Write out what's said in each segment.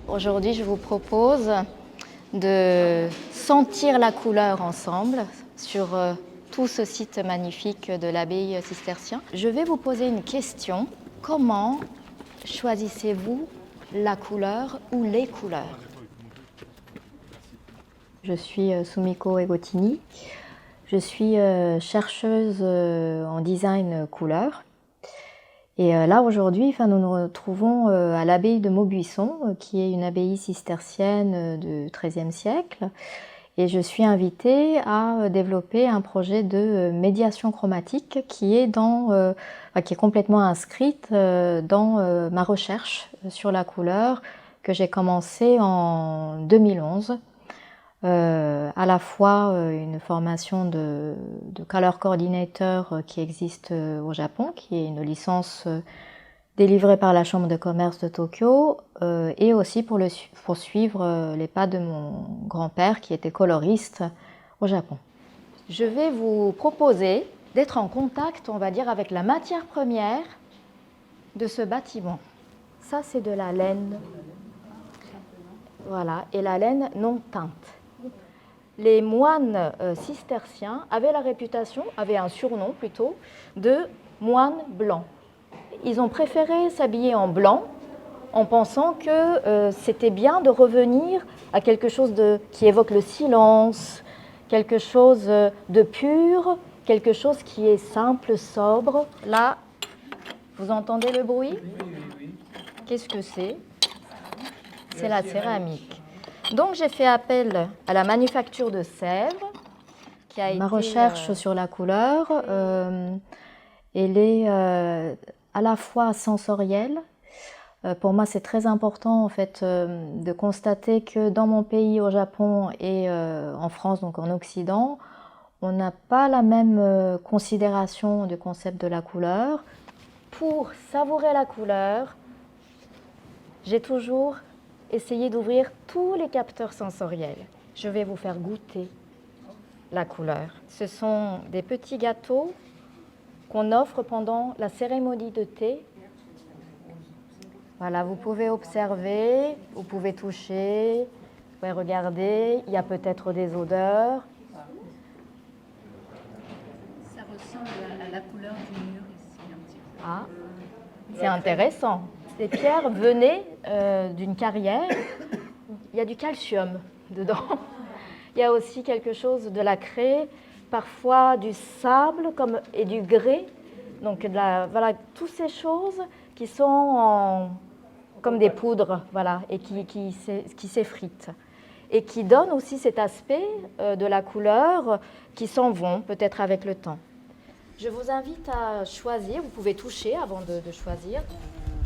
Aujourd'hui, je vous propose de sentir la couleur ensemble sur tout ce site magnifique de l'abbaye cistercien. Je vais vous poser une question. Comment choisissez-vous la couleur ou les couleurs? Je suis Sumiko Egotini. Je suis chercheuse en design couleur. Et là, aujourd'hui, nous nous retrouvons à l'abbaye de Maubuisson, qui est une abbaye cistercienne du XIIIe siècle. Et je suis invitée à développer un projet de médiation chromatique qui est complètement inscrite dans ma recherche sur la couleur que j'ai commencée en 2011. À la fois une formation de Color Coordinator qui existe au Japon, qui est une licence délivrée par la Chambre de commerce de Tokyo, et aussi pour suivre les pas de mon grand-père qui était coloriste au Japon. Je vais vous proposer d'être en contact, on va dire, avec la matière première de ce bâtiment. Ça, c'est de la laine. Voilà, et la laine non teinte. Les moines cisterciens avaient la réputation, avaient un surnom plutôt, de moines blancs. Ils ont préféré s'habiller en blanc en pensant que c'était bien de revenir à quelque chose qui évoque le silence, quelque chose de pur, quelque chose qui est simple, sobre. Là, vous entendez le bruit? Oui. Qu'est-ce que c'est? C'est la céramique. Donc j'ai fait appel à la manufacture de Sèvres, qui a été... Ma recherche sur la couleur, elle est à la fois sensorielle. Pour moi, c'est très important en fait de constater que dans mon pays, au Japon et en France, donc en Occident, on n'a pas la même considération du concept de la couleur. Pour savourer la couleur, j'ai toujours essayé d'ouvrir tous les capteurs sensoriels. Je vais vous faire goûter la couleur. Ce sont des petits gâteaux qu'on offre pendant la cérémonie de thé. Voilà, vous pouvez observer, vous pouvez toucher, vous pouvez regarder, il y a peut-être des odeurs. Ça ressemble à la couleur du mur ici un petit peu. Ah, c'est intéressant. Ces pierres venaient d'une carrière. Il y a du calcium dedans. Il y a aussi quelque chose de la craie, parfois du sable et du grès. Donc voilà, toutes ces choses qui sont comme des poudres, voilà, et qui s'effritent. Et qui donnent aussi cet aspect de la couleur qui s'en vont peut-être avec le temps. Je vous invite à choisir, vous pouvez toucher avant de choisir,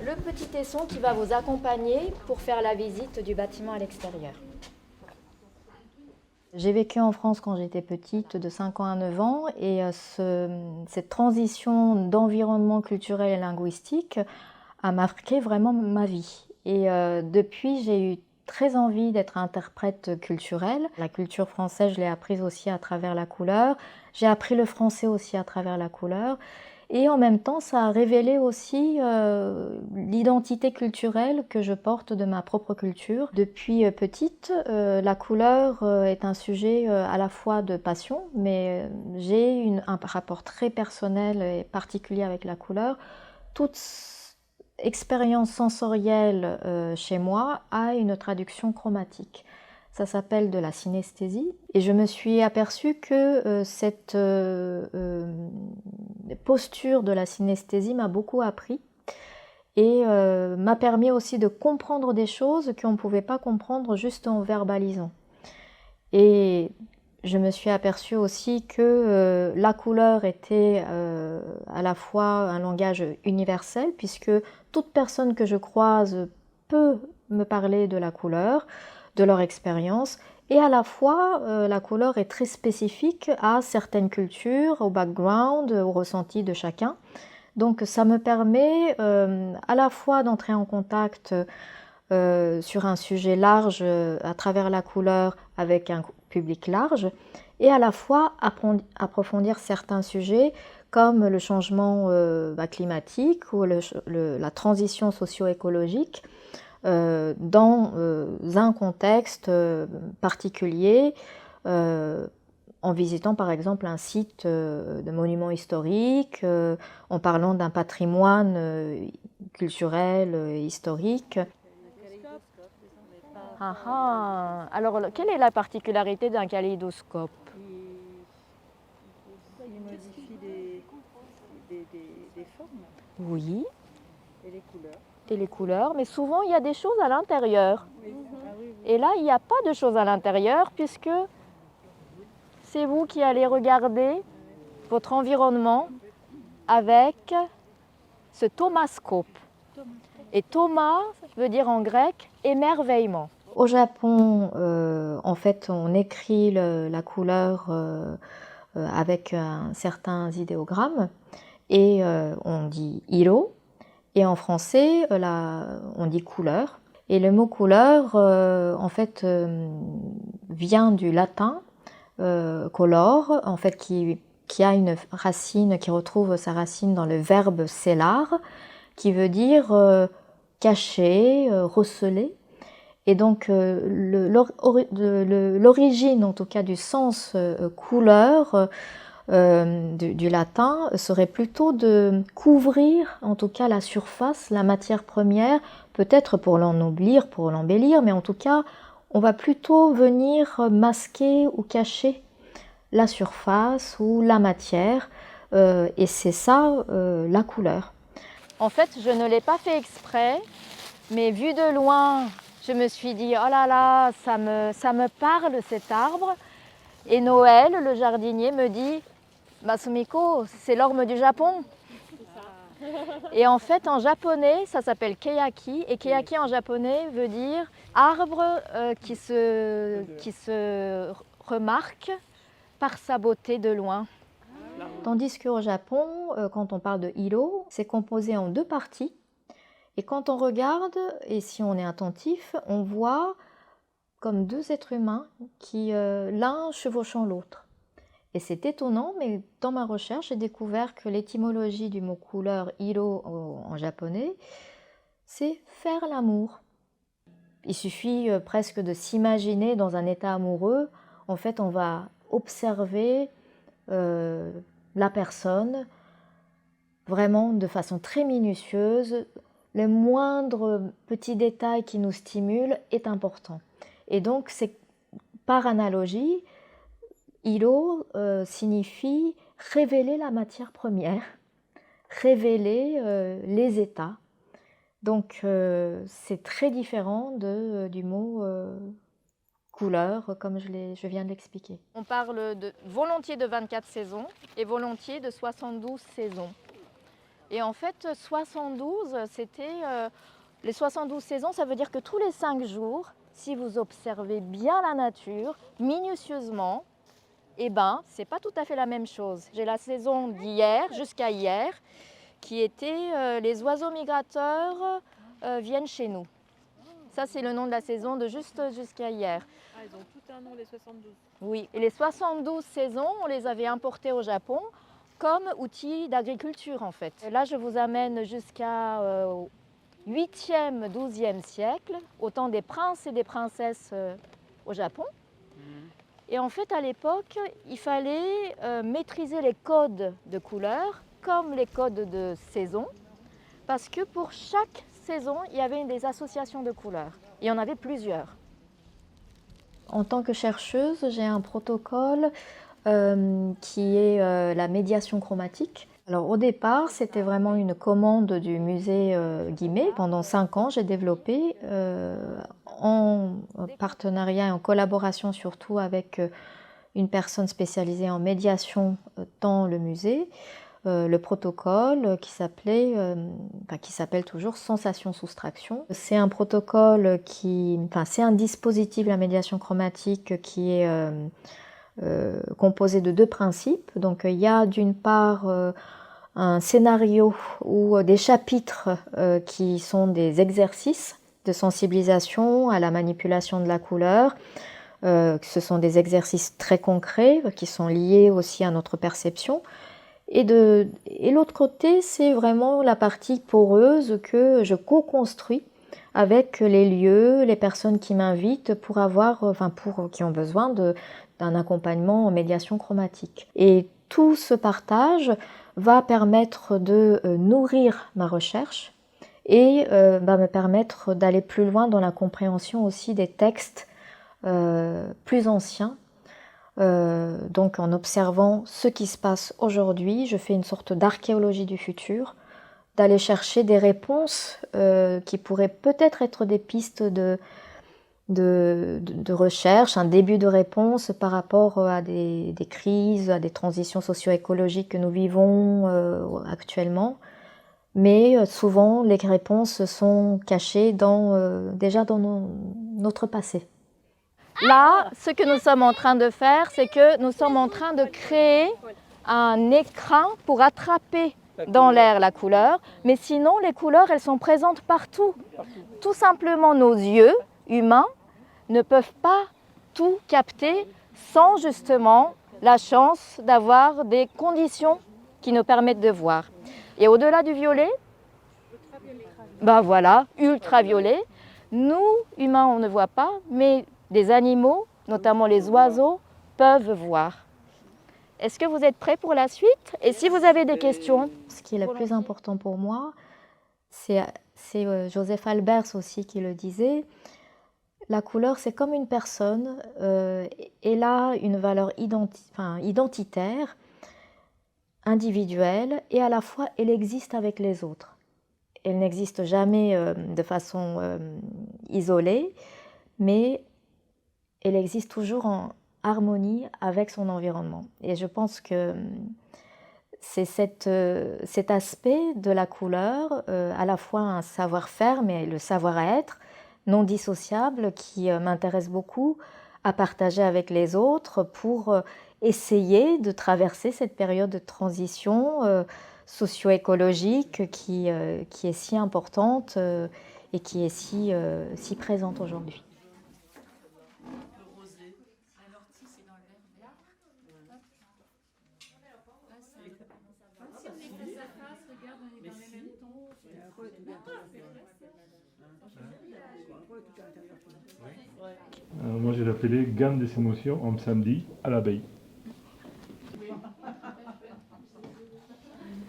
le petit tesson qui va vous accompagner pour faire la visite du bâtiment à l'extérieur. J'ai vécu en France quand j'étais petite, de 5 ans à 9 ans, et cette transition d'environnement culturel et linguistique a marqué vraiment ma vie. Et depuis, j'ai eu très envie d'être interprète culturelle. La culture française, je l'ai apprise aussi à travers la couleur. J'ai appris le français aussi à travers la couleur. Et en même temps, ça a révélé aussi l'identité culturelle que je porte de ma propre culture. Depuis petite, la couleur est un sujet à la fois de passion, mais j'ai un rapport très personnel et particulier avec la couleur. Toute expérience sensorielle chez moi a une traduction chromatique. Ça s'appelle de la synesthésie. Et je me suis aperçue que cette posture de la synesthésie m'a beaucoup appris et m'a permis aussi de comprendre des choses qu'on ne pouvait pas comprendre juste en verbalisant. Et je me suis aperçue aussi que la couleur était à la fois un langage universel, puisque toute personne que je croise peut me parler de la couleur, de leur expérience, et à la fois la couleur est très spécifique à certaines cultures, au background, au ressenti de chacun. Donc ça me permet à la fois d'entrer en contact sur un sujet large à travers la couleur avec un public large, et à la fois approfondir certains sujets comme le changement climatique ou la transition socio-écologique dans un contexte particulier, en visitant par exemple un site de monument historique, en parlant d'un patrimoine culturel, historique. Ah ah. Alors, quelle est la particularité d'un kaléidoscope? Il modifie des formes Oui, et les couleurs. et les couleurs, mais souvent il y a des choses à l'intérieur. Oui. Ah oui, oui. Et là, il n'y a pas de choses à l'intérieur puisque c'est vous qui allez regarder votre environnement avec ce thomascope. Et Thomas veut dire en grec émerveillement. Au Japon, en fait, on écrit la couleur avec certains idéogrammes et on dit iro. Et en français, on dit couleur. Et le mot couleur, en fait, vient du latin color, en fait, qui a une racine, qui retrouve sa racine dans le verbe celare, qui veut dire cacher, receler. Et donc l'origine, en tout cas, du sens couleur du latin serait plutôt de couvrir, en tout cas, la surface, la matière première, peut-être pour l'ennoblir, pour l'embellir, mais en tout cas, on va plutôt venir masquer ou cacher la surface ou la matière, et c'est ça la couleur. En fait, je ne l'ai pas fait exprès, mais vu de loin, je me suis dit, oh là là, ça me parle cet arbre. Et Noël, le jardinier, me dit, Masumiko, c'est l'orme du Japon. Et en fait, en japonais, ça s'appelle keyaki. Et keyaki en japonais veut dire arbre qui se remarque par sa beauté de loin. Tandis qu'au Japon, quand on parle de iro, c'est composé en deux parties. Et quand on regarde, et si on est attentif, on voit comme deux êtres humains qui, l'un chevauchant l'autre. Et c'est étonnant, mais dans ma recherche, j'ai découvert que l'étymologie du mot couleur iro en japonais, c'est faire l'amour. Il suffit presque de s'imaginer dans un état amoureux. En fait, on va observer la personne vraiment de façon très minutieuse. Le moindre petit détail qui nous stimule est important. Et donc, c'est par analogie, iro signifie révéler la matière première, révéler les états. Donc, c'est très différent du mot couleur, comme je viens de l'expliquer. On parle volontiers de 24 saisons et volontiers de 72 saisons. Et en fait, 72, c'était les 72 saisons, ça veut dire que tous les 5 jours, si vous observez bien la nature, minutieusement, eh ben, c'est pas tout à fait la même chose. J'ai la saison d'hier jusqu'à hier, qui était les oiseaux migrateurs viennent chez nous. Ça, c'est le nom de la saison de juste jusqu'à hier. Ah, ils ont tout un nom, les 72. Oui, et les 72 saisons, on les avait importées au Japon comme outil d'agriculture en fait. Et là, je vous amène jusqu'à 8e, 12e siècle, au temps des princes et des princesses au Japon. Et en fait, à l'époque, il fallait maîtriser les codes de couleurs comme les codes de saison, parce que pour chaque saison, il y avait des associations de couleurs. Il y en avait plusieurs. En tant que chercheuse, j'ai un protocole qui est la médiation chromatique. Alors au départ, c'était vraiment une commande du musée Guimet. Pendant 5 ans, j'ai développé en partenariat et en collaboration surtout avec une personne spécialisée en médiation dans le musée, le protocole qui s'appelle toujours sensation-soustraction. C'est un protocole c'est un dispositif, la médiation chromatique, qui est composé de 2 principes. Donc il y a d'une part un scénario ou des chapitres qui sont des exercices de sensibilisation à la manipulation de la couleur, Ce sont des exercices très concrets qui sont liés aussi à notre perception. Et l'autre côté, c'est vraiment la partie poreuse que je co-construis avec les lieux, les personnes qui m'invitent pour qui ont besoin d'un accompagnement en médiation chromatique. Et tout ce partage va permettre de nourrir ma recherche et va me permettre d'aller plus loin dans la compréhension aussi des textes plus anciens. Donc en observant ce qui se passe aujourd'hui, je fais une sorte d'archéologie du futur, d'aller chercher des réponses qui pourraient peut-être être des pistes de recherche, un début de réponse par rapport à des crises, à des transitions socio-écologiques que nous vivons actuellement. Mais souvent, les réponses sont cachées déjà dans notre passé. Là, ce que nous sommes en train de faire, c'est que nous sommes en train de créer un écran pour attraper dans l'air la couleur, mais sinon les couleurs, elles sont présentes partout. Tout simplement, nos yeux humains ne peuvent pas tout capter sans justement la chance d'avoir des conditions qui nous permettent de voir. Et au-delà du violet, ben voilà, ultraviolet, nous, humains, on ne voit pas, mais des animaux, notamment les oiseaux, peuvent voir. Est-ce que vous êtes prêts pour la suite? Et si vous avez des questions? Ce qui est le plus important pour moi, c'est Joseph Albers aussi qui le disait, la couleur c'est comme une personne, elle a une valeur identitaire, individuelle, et à la fois elle existe avec les autres. Elle n'existe jamais de façon isolée, mais elle existe toujours en harmonie avec son environnement. Et je pense que c'est cet aspect de la couleur, à la fois un savoir-faire, mais le savoir-être non dissociable qui m'intéresse beaucoup à partager avec les autres pour essayer de traverser cette période de transition socio-écologique qui est si importante et qui est si présente aujourd'hui. Moi, j'ai appelé Gamme des émotions en samedi à l'abeille.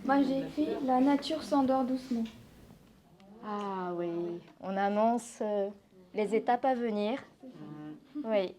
Moi, j'ai fait La nature s'endort doucement. Ah oui, on annonce les étapes à venir. Oui.